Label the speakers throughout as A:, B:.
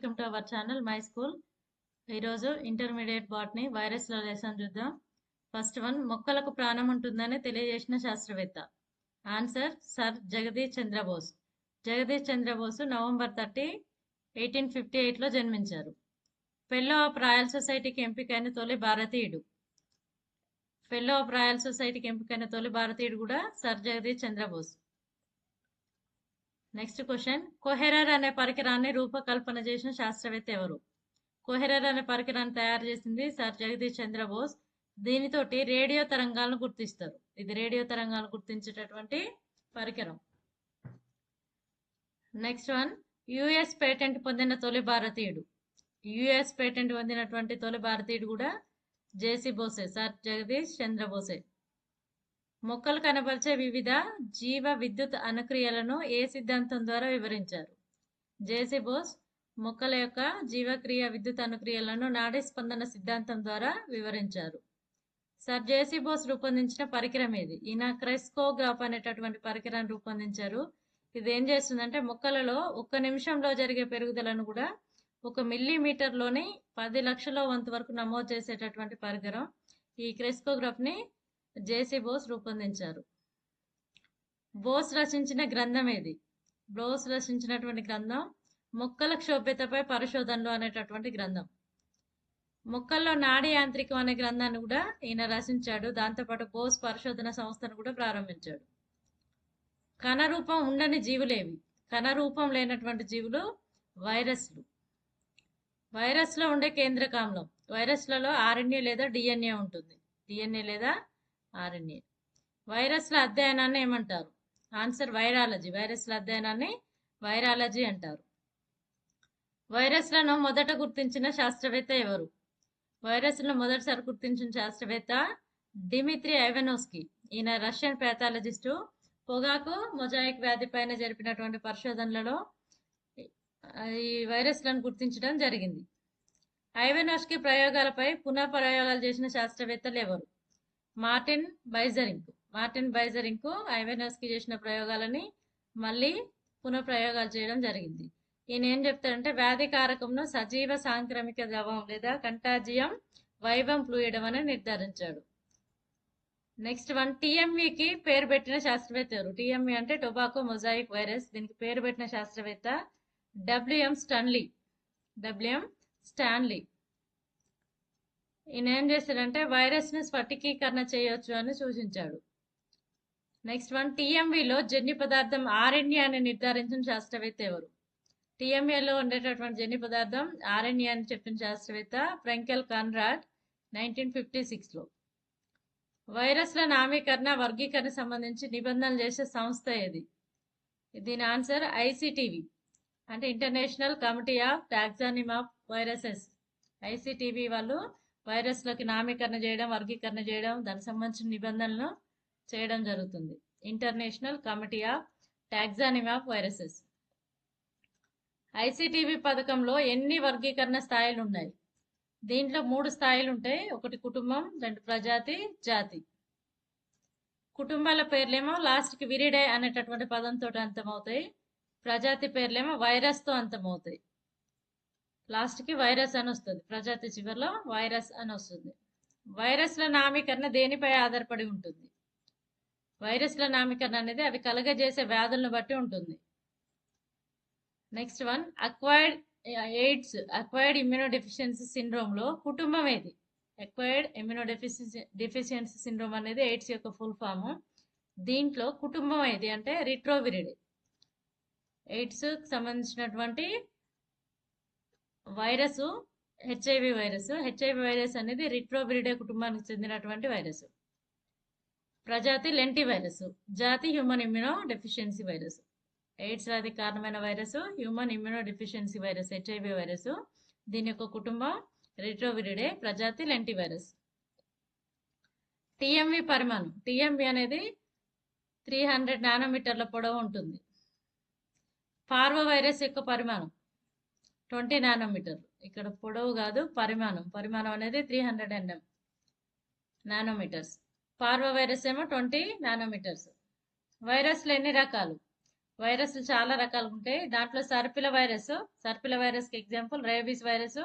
A: Welcome to our channel my school. ఈరోజు intermediate botany వైరస్ల lesson చూద్దాం. ఫస్ట్ వన్, మొక్కలకు ప్రాణం ఉంటుందని తెలియజేసిన శాస్త్రవేత్త. Answer sir Jagadish Chandra Bose. Jagadish Chandra Bose November 30, 1858లో జన్మించారు. ఫెల్లో ఆఫ్ రాయల్ సొసైటీకి ఎంపికైన తొలి భారతీయుడు. ఫెల్లో ఆఫ్ రాయల్ సొసైటీకి ఎంపికైన తొలి భారతీయుడు కూడా sir Jagadish Chandra Bose. Next question, coherer అనే పరికరాన్ని రూపకల్పన చేసిన శాస్త్రవేత్త ఎవరు? కొహెరర్ అనే పరికరాన్ని తయారు చేసింది సర్ జగదీష్ చంద్రబోస్. దీనితోటి రేడియో తరంగాలను గుర్తిస్తారు. ఇది రేడియో తరంగాలను గుర్తించేటటువంటి పరికరం. నెక్స్ట్ వన్, యుఎస్ పేటెంట్ పొందిన తొలి భారతీయుడు. యుఎస్ పేటెంట్ పొందినటువంటి తొలి భారతీయుడు కూడా జేసీ బోసే, సర్ జగదీష్ చంద్రబోసే. మొక్కలు కనబరిచే వివిధ జీవ విద్యుత్ అనుక్రియలను ఏ సిద్ధాంతం ద్వారా వివరించారు? జేసీ బోస్ మొక్కల యొక్క జీవక్రియ విద్యుత్ అనుక్రియలను నాడీ స్పందన సిద్ధాంతం ద్వారా వివరించారు. సర్ జేసీ బోస్ రూపొందించిన పరికరం ఏది? ఈయన క్రెస్కోగ్రాఫ్ అనేటటువంటి పరికరాన్ని రూపొందించారు. ఇది ఏం చేస్తుందంటే మొక్కలలో 1 నిమిషంలో జరిగే పెరుగుదలను కూడా 1 మిల్లీమీటర్లోని 10 లక్షల వంతు వరకు నమోదు చేసేటటువంటి పరికరం. ఈ క్రెస్కోగ్రాఫ్ ని జేసీ బోస్ రూపొందించారు. బోస్ రచించిన గ్రంథం ఏది? బోస్ రచించినటువంటి గ్రంథం మొక్కల క్షోభ్యతపై పరిశోధనలు అనేటటువంటి గ్రంథం. మొక్కల్లో నాడీ యాంత్రికం అనే గ్రంథాన్ని కూడా ఈయన రచించాడు. దాంతోపాటు బోస్ పరిశోధన సంస్థను కూడా ప్రారంభించాడు. కణరూపం ఉండని జీవులేవి? కణరూపం లేనటువంటి జీవులు వైరస్లు. వైరస్లో ఉండే కేంద్రకాంలం. వైరస్లలో ఆర్ఎన్ఏ లేదా డిఎన్ఏ ఉంటుంది. డిఎన్ఏ లేదా ఆర్ఎన్ఏ. వైరస్ల అధ్యయనాన్ని ఏమంటారు? Answer virology. వైరస్ల అధ్యయనాన్ని వైరాలజీ అంటారు. వైరస్లను మొదట గుర్తించిన శాస్త్రవేత్త ఎవరు? వైరస్లను మొదటిసారి గుర్తించిన శాస్త్రవేత్త డిమిత్రి ఐవనోస్కీ. ఈయన రష్యన్ ప్యాథాలజిస్టు. పొగాకు మొజాయిక్ వ్యాధి పైన జరిపినటువంటి పరిశోధనలలో ఈ వైరస్లను గుర్తించడం జరిగింది. ఐవనోస్కీ ప్రయోగాలపై పునః ప్రయోగాలు చేసిన శాస్త్రవేత్తలు ఎవరు? మార్టిన్ బైజరింగ్. మార్టిన్ బైజరింగ్ ఐవనోస్కీ చేసిన ప్రయోగాలని మళ్ళీ పునః ప్రయోగాలు చేయడం జరిగింది. ఈయన ఏం చెప్తాడంటే వ్యాధి కారకంను సజీవ సాంక్రమిక ద్రవం లేదా కంటాజియం వైవం ఫ్లూయిడం అని నిర్ధారించాడు. నెక్స్ట్ వన్, టిఎంవికి పేరు పెట్టిన శాస్త్రవేత్త ఎవరు? టిఎంవి అంటే టొబాకో మొజాయిక్ వైరస్. దీనికి పేరు పెట్టిన శాస్త్రవేత్త డబ్ల్యూఎం స్టాన్లీ. WM Stanley. ఈయన ఏం చేశాడంటే వైరస్ ని స్ఫటికీకరణ చేయొచ్చు అని సూచించాడు. నెక్స్ట్ వన్, టిఎంవిలో జన్యు పదార్థం ఆర్ఎన్ఏ అని నిర్ధారించిన శాస్త్రవేత్త ఎవరు? టిఎంఏలో ఉండేటటువంటి జన్యు పదార్థం ఆర్ఎన్ఏ అని చెప్పిన శాస్త్రవేత్త ఫ్రెంకెల్ కాన్రాడ్ 1956లో. వైరస్ల నామీకరణ వర్గీకరణ సంబంధించి నిబంధనలు చేసే సంస్థ ఏది? దీని ఆన్సర్ ఐసిటివి అంటే international committee of taxonomy of viruses. ICTV వాళ్ళు వైరస్లకి నామీకరణ చేయడం, వర్గీకరణ చేయడం, దానికి సంబంధించిన నిబంధనలు చేయడం జరుగుతుంది. International committee of taxonomy of viruses. ICTV పథకంలో ఎన్ని వర్గీకరణ స్థాయిలు ఉన్నాయి? దీంట్లో 3 స్థాయిలు ఉంటాయి. ఒకటి కుటుంబం, 2 ప్రజాతి, జాతి. కుటుంబాల పేర్లేమో లాస్ట్కి విరిడే అనేటటువంటి పదంతో అంతమవుతాయి. ప్రజాతి పేర్లేమో వైరస్తో అంతమవుతాయి. లాస్ట్కి వైరస్ అని వస్తుంది. ప్రజాతి చివరిలో వైరస్ అని వస్తుంది. వైరస్ల నామీకరణ దేనిపై ఆధారపడి ఉంటుంది? వైరస్ల నామీకరణ అనేది అవి కలగజేసే వ్యాధులను బట్టి ఉంటుంది. Next one, acquired AIDS, acquired immunodeficiency syndrome లో కుటుంబం ఏది? అక్వైర్డ్ ఇమ్యూనోడెఫిషియన్సీ సిండ్రోమ్ అనేది ఎయిడ్స్ యొక్క ఫుల్ ఫామ్. దీంట్లో కుటుంబం ఏది అంటే రిట్రోవిరిడే. ఎయిడ్స్ సంబంధించినటువంటి virus HIV virus. HIV virus అనేది రిట్రోవిరిడే కుటుంబానికి చెందినటువంటి వైరస్. ప్రజాతి లెంటి వైరస్. జాతి human immunodeficiency virus. AIDS వ్యాధికి కారణమైన virus human immunodeficiency virus, HIV virus. దీని యొక్క కుటుంబం రిట్రోవిరిడే. ప్రజాతి లెంటి వైరస్. టిఎంవి పరిమాణం. టిఎంవి అనేది 300 నానోమీటర్ల పొడవు ఉంటుంది. పార్వో వైరస్ యొక్క పరిమాణం 20 నానోమీటర్లు. ఇక్కడ పొడవు కాదు, పరిమాణం. పరిమాణం అనేది 300 నానోమీటర్స్. పార్వో వైరస్ ఏమో 20 నానోమీటర్స్. వైరస్లు ఎన్ని రకాలు? వైరస్లు చాలా రకాలు ఉంటాయి. దాంట్లో సర్పిల వైరస్ కి example rabies virus,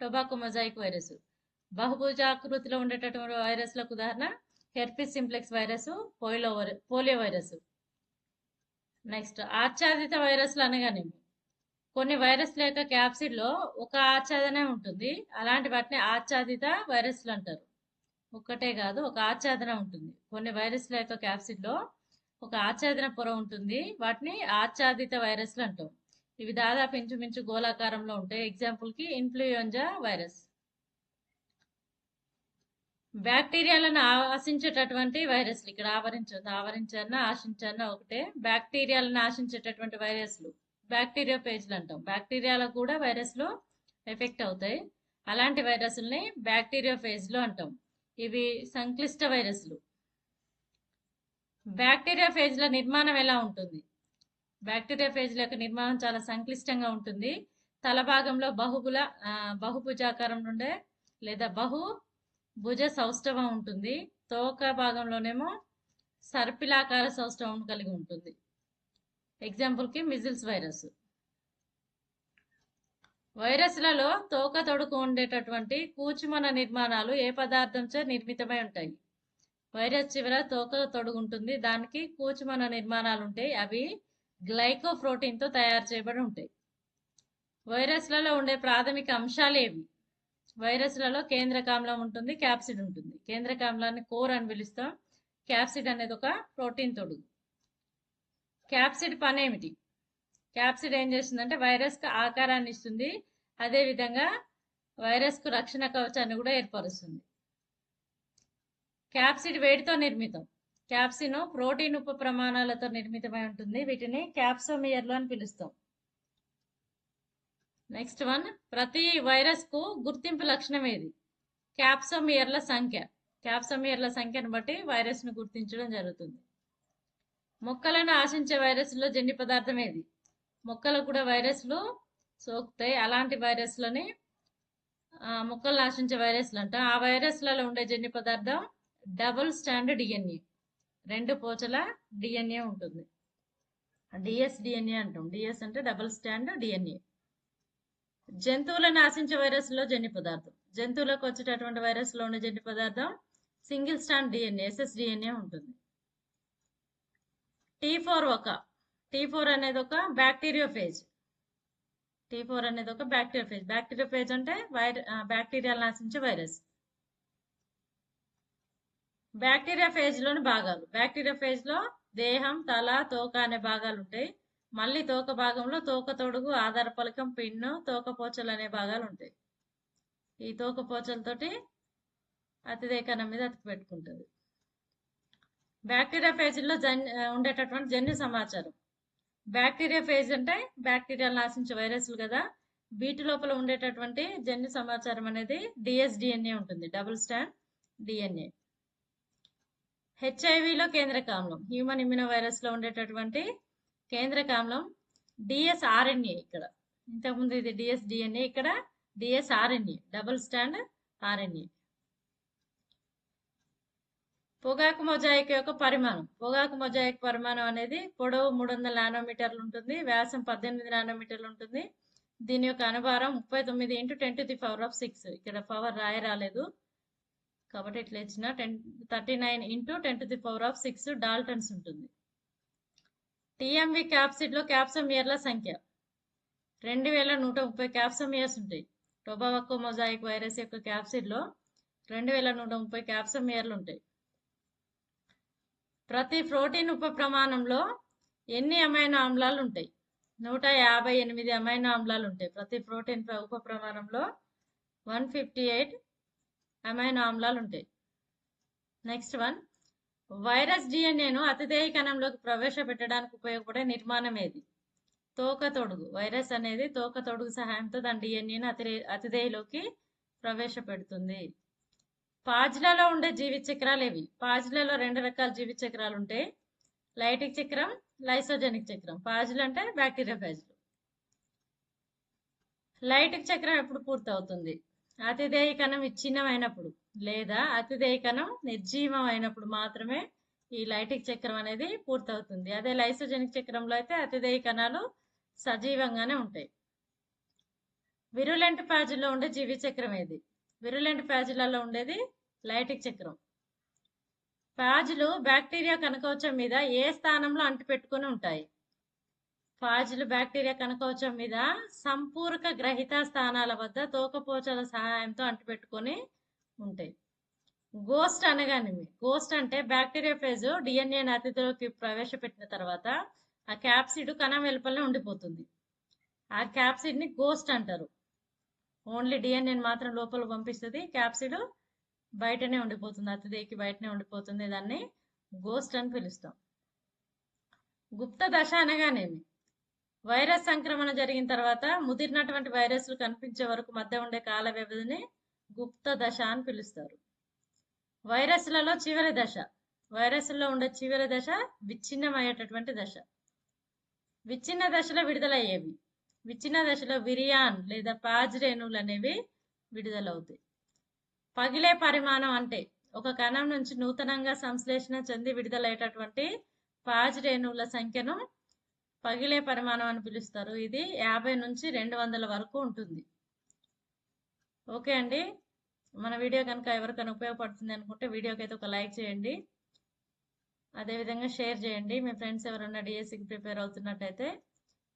A: tobacco mosaic virus. బహుభుజాకృతిలో ఉండేటటువంటి వైరస్లకు ఉదాహరణ herpes simplex virus, polio virus. Next ఆచ్ఛాదిత వైరస్లు అనగానేమి కొన్ని వైరస్ల యొక్క క్యాప్సిడ్ లో ఒక ఆచ్ఛాదనే ఉంటుంది. అలాంటి వాటిని ఆచ్ఛాదిత వైరస్లు అంటారు. ఒక్కటే కాదు, ఒక ఆచ్ఛాదన ఉంటుంది. కొన్ని వైరస్ల యొక్క క్యాప్సిడ్ లో ఒక ఆచ్ఛాదన పొర ఉంటుంది. వాటిని ఆచ్ఛాదిత వైరస్లు అంటాం. ఇవి దాదాపు ఇంచుమించు గోళాకారంలో ఉంటాయి. ఎగ్జాంపుల్ కి ఇన్ఫ్లుయెంజా వైరస్. బ్యాక్టీరియాలను ఆశించేటటువంటి వైరస్లు, ఇక్కడ ఆవరించన్న ఆశించన్న ఒకటే. బ్యాక్టీరియాలను ఆశించేటటువంటి వైరస్లు బ్యాక్టీరియోఫేజ్లు అంటాం. బ్యాక్టీరియాలకు కూడా వైరస్లు ఎఫెక్ట్ అవుతాయి. అలాంటి వైరస్లని బ్యాక్టీరియోఫేజ్లు అంటాం. ఇవి సంక్లిష్ట వైరస్లు. బ్యాక్టీరియోఫేజ్ల నిర్మాణం ఎలా ఉంటుంది? బ్యాక్టీరియోఫేజ్ల యొక్క నిర్మాణం చాలా సంక్లిష్టంగా ఉంటుంది. తల భాగంలో బహుభుజాకారం నుండే లేదా బహుభుజ సౌష్ఠవం ఉంటుంది. తోక భాగంలోనేమో సర్పిలాకార సౌష్ఠవం కలిగి ఉంటుంది. ఎగ్జాంపుల్ కి మిజిల్స్ వైరస్. వైరస్లలో తోక తొడుకు ఉండేటటువంటి కూచుమన నిర్మాణాలు ఏ పదార్థంచే నిర్మితమై ఉంటాయి? వైరస్ చివర తోక తొడుగు ఉంటుంది. దానికి కూచుమన నిర్మాణాలు ఉంటాయి. అవి గ్లైకోప్రోటీన్ తో తయారు చేయబడి ఉంటాయి. వైరస్లలో ఉండే ప్రాథమిక అంశాలు ఏవి? వైరస్లలో కేంద్రకామ్లం ఉంటుంది, క్యాప్సిడ్ ఉంటుంది. కేంద్రకామ్లాన్ని కోర్ అని పిలుస్తాం. క్యాప్సిడ్ అనేది ఒక ప్రోటీన్ తొడుగు. క్యాప్సిడ్ పని ఏమిటి? క్యాప్సిడ్ ఏం చేస్తుందంటే వైరస్ కు ఆకారాన్ని ఇస్తుంది. అదే విధంగా వైరస్ కు రక్షణ కవచాన్ని కూడా ఏర్పరుస్తుంది. క్యాప్సిడ్ వేడితో నిర్మితం. క్యాప్సిన్ ప్రోటీన్ ఉప ప్రమాణాలతో నిర్మితమై ఉంటుంది. వీటిని క్యాప్సోమియర్లు అని పిలుస్తాం. నెక్స్ట్ వన్, ప్రతి వైరస్ కు గుర్తింపు లక్షణం ఏది? క్యాప్సోమియర్ల సంఖ్య. క్యాప్సోమియర్ల సంఖ్యను బట్టి వైరస్ ను గుర్తించడం జరుగుతుంది. మొక్కలను ఆశించే వైరస్లో జన్యు పదార్థం ఏది? మొక్కలకు కూడా వైరస్లు సోకుతాయి. అలాంటి వైరస్లని మొక్కలను ఆశించే వైరస్లు అంటాం. ఆ వైరస్లలో ఉండే జన్యు పదార్థం డబుల్ స్టాండ్ డిఎన్ఏ. 2 పోచల డిఎన్ఏ ఉంటుంది. డిఎస్డిఎన్ఏ అంటాం. డిఎస్ అంటే డబుల్ స్టాండ్ డిఎన్ఏ. జంతువులను ఆశించే వైరస్లో జన్యు పదార్థం. జంతువులకు వచ్చేటటువంటి వైరస్లో ఉండే జన్యు పదార్థం సింగిల్ స్టాండ్ డిఎన్ఏ, ఎస్ఎస్డిఎన్ఏ ఉంటుంది. T4 అనేది ఒక బ్యాక్టీరియోఫేజ్. బ్యాక్టీరియోఫేజ్ అంటే బ్యాక్టీరియాలను ఆశించే వైరస్. బ్యాక్టీరియోఫేజ్ లోని భాగాలు. బ్యాక్టీరియోఫేజ్ లో దేహం, తల, తోక అనే భాగాలు ఉంటాయి. మళ్ళీ తోక భాగంలో తోక తొడుగు, ఆధార పలకం, పిన్ను, తోక పోచలు అనే భాగాలు ఉంటాయి. ఈ తోక పోచలతోటి అతిదేయ కణం మీద అతికి పెట్టుకుంటుంది. బ్యాక్టీరియోఫేజ్ లో ఉండేటటువంటి జన్యు సమాచారం. బ్యాక్టీరియోఫేజ్ అంటే బ్యాక్టీరియాలను ఆశించే వైరస్లు కదా. వీటి లోపల ఉండేటటువంటి జన్యు సమాచారం అనేది డిఎస్డిఎన్ఏ ఉంటుంది, డబుల్ స్టాండ్ డిఎన్ఏ. హెచ్ఐవిలో కేంద్రకామ్లం. హ్యూమన్ ఇమ్యూనో వైరస్ లో ఉండేటటువంటి కేంద్రకామ్లం డిఎస్ఆర్ఎన్ఏ. ఇక్కడ ఇంతకుముందు ఇది డిఎస్డిఎన్ఏ, ఇక్కడ డిఎస్ఆర్ఎన్ఏ, డబుల్ స్టాండ్ ఆర్ఎన్ఏ. పొగాకు మొజాయిక్ యొక్క పరిమాణం. పొగాకు మొజాయిక్ పరిమాణం అనేది పొడవు 300 నానోమీటర్లు ఉంటుంది, వ్యాసం 18 నానోమీటర్లు ఉంటుంది. దీని యొక్క అనుభారం 39 × 10⁶. ఇక్కడ పవర్ రాలేదు కాబట్టి ఇట్లా ఇచ్చిన 39 × 10⁶ డాల్టన్స్ ఉంటుంది. టిఎంవి క్యాప్సిడ్ లో క్యాప్సోమియర్ల సంఖ్య 2130 క్యాప్సోమియర్స్ ఉంటాయి. టొబాకో మొజాయిక్ వైరస్ యొక్క క్యాప్సిడ్ లో 2130 క్యాప్సోమియర్లు ఉంటాయి. ప్రతి ప్రోటీన్ ఉప ప్రమాణంలో ఎన్ని అమైనో ఆమ్లాలు ఉంటాయి? 158 అమైనో ఆమ్లాలు ఉంటాయి. ప్రతి ప్రోటీన్ ఉప ప్రమాణంలో 158 అమైనో ఆమ్లాలు ఉంటాయి. నెక్స్ట్ వన్, వైరస్ డిఎన్ఏను అతిదేయ కణంలోకి ప్రవేశపెట్టడానికి ఉపయోగపడే నిర్మాణం ఏది? తోక తొడుగు. వైరస్ అనేది తోక తొడుగు సహాయంతో దాని డిఎన్ఏను అతిదేయలోకి ప్రవేశపెడుతుంది. పాజ్లలో ఉండే జీవిత చక్రాలు ఏవి? పాజ్లలో 2 రకాల జీవిత చక్రాలు ఉంటాయి, లైటిక్ చక్రం, లైసోజెనిక్ చక్రం. పాజ్లు అంటే బ్యాక్టీరియోఫేజ్లు. లైటిక్ చక్రం ఎప్పుడు పూర్తవుతుంది? అతిదేయ కణం విచ్ఛిన్నమైనప్పుడు లేదా అతిదేయ కణం నిర్జీవం అయినప్పుడు మాత్రమే ఈ లైటిక్ చక్రం అనేది పూర్తవుతుంది. అదే లైసోజెనిక్ చక్రంలో అయితే అతిదేయ కణాలు సజీవంగానే ఉంటాయి. విరులెంట్ ప్యాజుల్లో ఉండే జీవి చక్రం ఏది? విరులెంట్ ప్యాజులలో ఉండేది లైటిక్ చక్రం. ప్యాజులు బ్యాక్టీరియా కణకవచం మీద ఏ స్థానంలో అంటిపెట్టుకొని ఉంటాయి? ప్యాజులు బ్యాక్టీరియా కణకవచం మీద సంపూరక గ్రహిత స్థానాల వద్ద తోకపోచల సహాయంతో అంటిపెట్టుకొని ఉంటాయి. గోస్ట్ అనగానేమి? గోస్ట్ అంటే బ్యాక్టీరియా ఫేజ్ డిఎన్ఏ అతిథిలోకి ప్రవేశపెట్టిన తర్వాత ఆ క్యాప్సిడ్ కణం వెలుపలనే ఉండిపోతుంది. ఆ క్యాప్సిడ్ ని గోస్ట్ అంటారు. ఓన్లీ డిఎన్ఏ మాత్రం లోపల పంపిస్తుంది, క్యాప్సిడ్ బయటనే ఉండిపోతుంది, అతిథికి బయటనే ఉండిపోతుంది. దాన్ని గోస్ట్ అని పిలుస్తాం. గుప్త దశ అనగానేమి? వైరస్ సంక్రమణ జరిగిన తర్వాత ముదిరినటువంటి వైరస్లు కనిపించే వరకు మధ్య ఉండే కాల వ్యవధిని గుప్త దశ అని పిలుస్తారు. వైరస్లలో చివరి దశ, వైరస్లో ఉండే చివరి దశ విచ్ఛిన్నమయ్యేటటువంటి దశ. విచ్ఛిన్న దశలో విడుదలయ్యేవి. విచ్ఛిన్న దశలో విరియాన్ లేదా పాజ్ రేణువులు అనేవి విడుదలవుతాయి. పగిలే పరిమాణం అంటే ఒక కణం నుంచి నూతనంగా సంశ్లేషణ చెంది విడుదలయ్యేటటువంటి పాజ్ రేణువుల సంఖ్యను పగిలే పరిమాణం అని పిలుస్తారు. ఇది 50 నుంచి 200 వరకు ఉంటుంది. ఓకే అండి, మన వీడియో కనుక ఎవరికైనా ఉపయోగపడుతుంది అనుకుంటే వీడియోకి అయితే ఒక లైక్ చేయండి, అదేవిధంగా షేర్ చేయండి. మీ ఫ్రెండ్స్ ఎవరైనా డిఎస్సికి ప్రిపేర్ అవుతున్నట్టయితే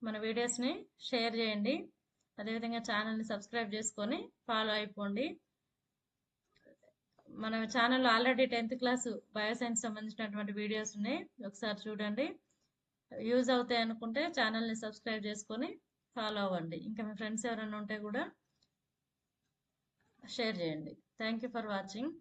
A: మన వీడియోస్ని షేర్ చేయండి. అదేవిధంగా ఛానల్ని సబ్స్క్రైబ్ చేసుకొని ఫాలో అయిపోండి. మన ఛానల్లో ఆల్రెడీ 10th క్లాస్ బయోసైన్స్ సంబంధించినటువంటి వీడియోస్ ఉన్నాయి, ఒకసారి చూడండి. యూజ్ అవుతాయి అనుకుంటే ఛానల్ని సబ్స్క్రైబ్ చేసుకొని ఫాలో అవ్వండి. ఇంకా మీ ఫ్రెండ్స్ ఎవరైనా ఉంటే కూడా షేర్ చేయండి. Thank you for watching.